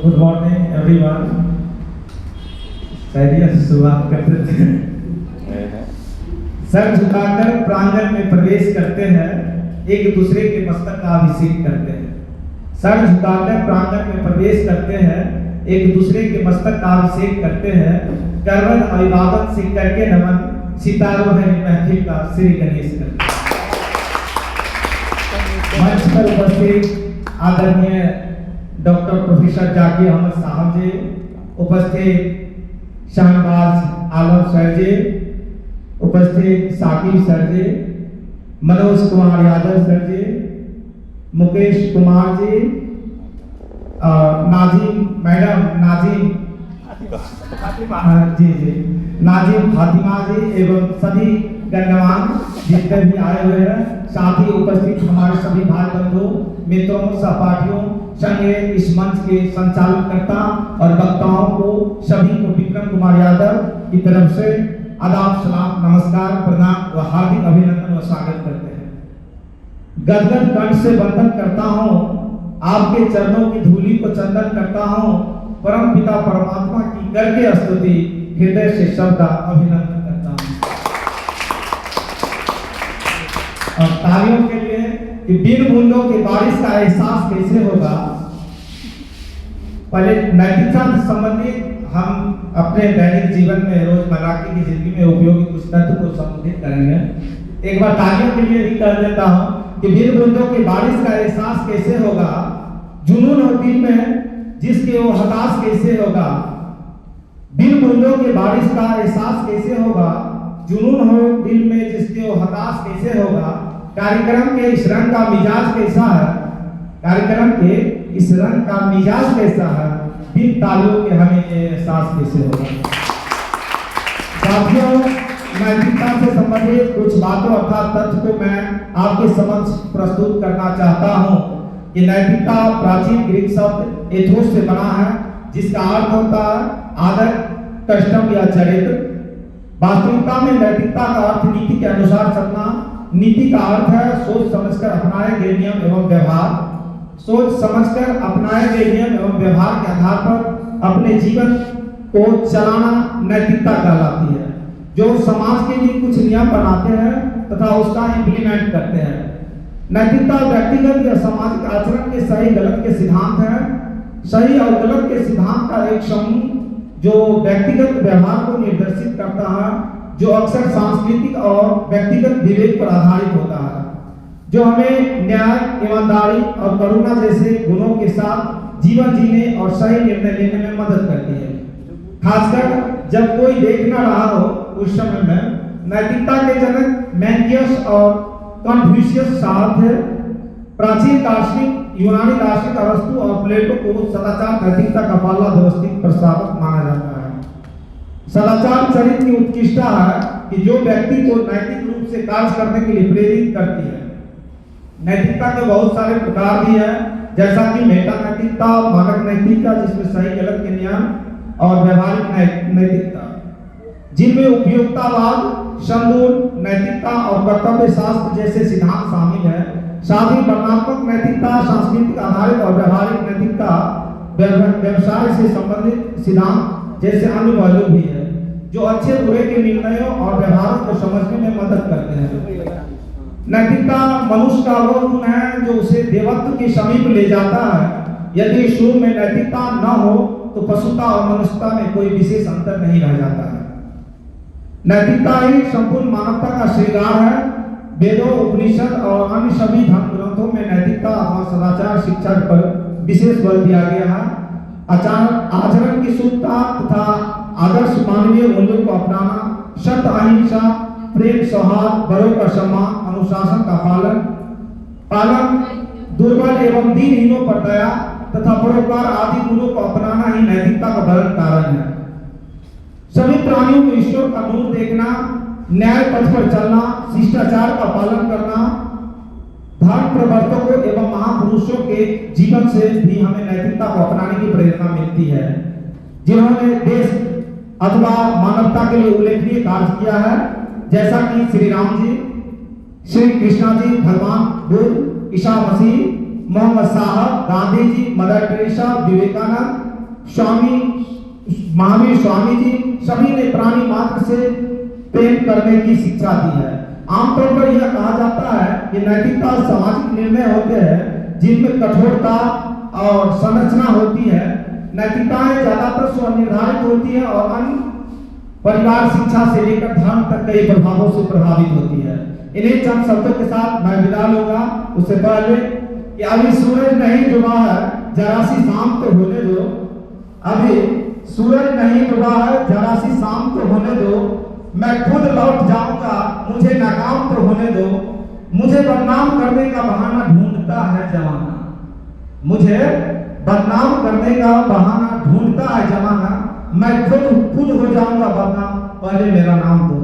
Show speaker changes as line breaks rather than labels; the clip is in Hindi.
Good morning everyone. शायरी से शुरुआत करते थे। सर झुकाकर प्रांगण में प्रवेश करते हैं, एक दूसरे के मस्तक का अभिषेक करते हैं। सर झुकाकर प्रांगण में प्रवेश करते हैं, एक दूसरे के मस्तक का अभिषेक करते हैं। करवत अभिवादन से करके नमन, सितारों है महफिल का श्री गणेश करते हैं। मंच पर उपस्थित आदरणीय डॉक्टर प्रोफेसर जाकिर अहमद साहब जी, उपस्थित शाहनवाज आलम सर जी, उपस्थित साकिब सर जी, मनोज कुमार यादव सर जी, मुकेश कुमार जी, नाजिम मैडम, नाजिम जी, नाजिम फातिमा जी एवं सभी गणमान्य जितने भी आए हुए हैं, साथ ही उपस्थित हमारे सभी भाई बंधु मित्रों, सहपाठियों, संगे इस मंच के संचालनकर्ता और वक्ताओं को सभी को विक्रम कुमार यादव की तरफ से आदाब, सलाम, नमस्कार, प्रणाम व हार्दिक अभिनंदन व स्वागत करते हैं। गदगद कंठ से वंदन करता हूँ, आपके चरणों की धूलि को चंदन करता हूँ। परम पिता परमात्मा की करके स्तुति, हृदय से सबका अभिनंदन करता हूँ। और तालियों के लिए कि बिन बूंदों की बारिश का एहसास कैसे होगा। पहले नैतिकता से संबंधित हम अपने दैनिक जीवन में रोजमर्रा की जिंदगी में उपयोगी कुछ तत्व को संबोधित करेंगे। एक बार तालियों के लिए भी कह देता हूँ कि बिन बूंदों की बारिश का एहसास कैसे होगा। जुनून हो दिल में जिसके वो हताश कैसे होगा। बिन बूंदों की बारिश का एहसास कैसे होगा। जुनून हो दिल में जिसके वो हताश कैसे होगा। कार्यक्रम के इस रंग का मिजाज कैसा है। कार्यक्रम के इस रंग का मिजाज कैसा है। बिन तालियों के हमें ये एहसास कैसे होगा। साथियों, नैतिकता से संबंधित कुछ बातों अर्थात तथ्य को मैं आपके समक्ष प्रस्तुत करना चाहता हूँ कि नैतिकता प्राचीन ग्रीक शब्द एथोस से बना है, जिसका अर्थ होता है आदर, कस्टम या चरित्र। वास्तविकता में नैतिकता का अर्थ नीति के अनुसार चलना। नीति का अर्थ है सोच समझकर अपनाए गए नियम एवं व्यवहार। सोच समझकर अपनाए गए नियम एवं व्यवहार के आधार पर अपने जीवन को चलाना नैतिकता कहलाती है। जो समाज के लिए कुछ नियम बनाते हैं तथा उसका इम्प्लीमेंट करते हैं। नैतिकता व्यक्तिगत या सामाजिक आचरण के सही गलत के सिद्धांत हैं। सही और गलत के सिद्धांत का एक समूह जो व्यक्तिगत व्यवहार को निर्देशित करता है, जो अक्सर सांस्कृतिक और व्यक्तिगत विवेक पर आधारित होता है, जो हमें न्याय, ईमानदारी और करुणा जैसे गुणों के साथ जीवन जीने और सही निर्णय लेने में मदद करती है। खासकर जब कोई देख न रहा हो उस समय में। नैतिकता के जनक मैंकियस और कन्फ्यूशियस साहब थे। प्राचीन दार्शनिक यूनानी दार्शनिक अरस्तु और प्लेटो को सदाचार नैतिकता का पहला व्यवस्थित प्रस्तावक माना जाता है। सदाचार चरित्र की उत्कृष्टता है कि जो व्यक्ति को नैतिक रूप से कार्य करने के लिए प्रेरित करती है। नैतिकता के बहुत सारे प्रकार भी हैं, जैसा कि मेटा नैतिकता, मानक नैतिकता जिसमें सही गलत के नियम, और व्यवहारिक नैतिकता जिनमें उपयोगितावाद, संदून नैतिकता और कर्तव्य शास्त्र जैसे सिद्धांत शामिल है। साथ ही वर्णनात्मक नैतिकता, सांस्कृतिक आधारित और व्यवहारिक नैतिकता व्यवसाय से संबंधित सिद्धांत जैसे अन्य पहलू भी है, जो अच्छे बुरे के निर्णयों और व्यवहारों को समझने में मदद करते हैं। नैतिकता मनुष्य का वो गुण है जो उसे देवत्व के समीप ले जाता है। यदि शुरू में नैतिकता न हो तो पशुता और मनुष्यता में कोई विशेष अंतर नहीं रह जाता है। नैतिकता ही संपूर्ण मानवता का श्रृंगार है। वेदों, उपनिषद और अन्य सभी धर्म ग्रंथों में नैतिकता अथवा सदाचार शिक्षा पर विशेष बल दिया गया है। आचरण की शुद्धता तथा आदर्श मानवीय मूल्यों को अपनाना, सत्य, अहिंसा, प्रेम, सौहार्द, बड़ों का सम्मान, अनुशासन का पालन, दुर्बल एवं दीनहीनों पर दया तथा परोपकार आदि गुणों को अपनाना ही नैतिकता का बल कारण है। सभी प्राणियों को ईश्वर का नूर देखना, न्याय पथ पर चलना, शिष्टाचार का पालन करना, धर्म प्रवर्तकों एवं महापुरुषों के जीवन से भी हमें नैतिकता को अपनाने की प्रेरणा मिलती है, जिन्होंने देश अथवा मानवता के लिए उल्लेखनीय कार्य किया है, जैसा कि श्री राम जी, श्री कृष्णा जी, भगवान बुद्ध, ईसा मसीह, मोहम्मद साहब, गांधी जी, मदर टेरेसा, विवेकानंद, स्वामी महावीर स्वामी जी, सभी ने प्राणी मात्र से प्रेम करने की शिक्षा दी है। आमतौर पर यह कहा जाता है कि नैतिकता सामाजिक निर्णय होते हैं जिनमें कठोरता और संरचना होती है। नैतिकताएं ज्यादातर स्वनिर्धारित होती है और अन्य परिवार, शिक्षा से लेकर धर्म तक कई प्रभावों से प्रभावित होती है। इन्हीं चंद शब्दों के साथ मैं विदा लूंगा। उससे पहले कि अभी सूरज नहीं डूबा है, जरा सी शाम तो होने दो। अभी सूरज नहीं डूबा है, जरा सी शाम तो होने दो। मैं खुद लौट जाऊंगा, मुझे नाकाम तो होने दो। मुझे बदनाम करने का बहाना ढूंढता है जमाना, मुझे बदनाम करने का बहाना ढूंढता है जमाना। मैं खुद हो जाऊंगा बदनाम, पहले मेरा नाम दो।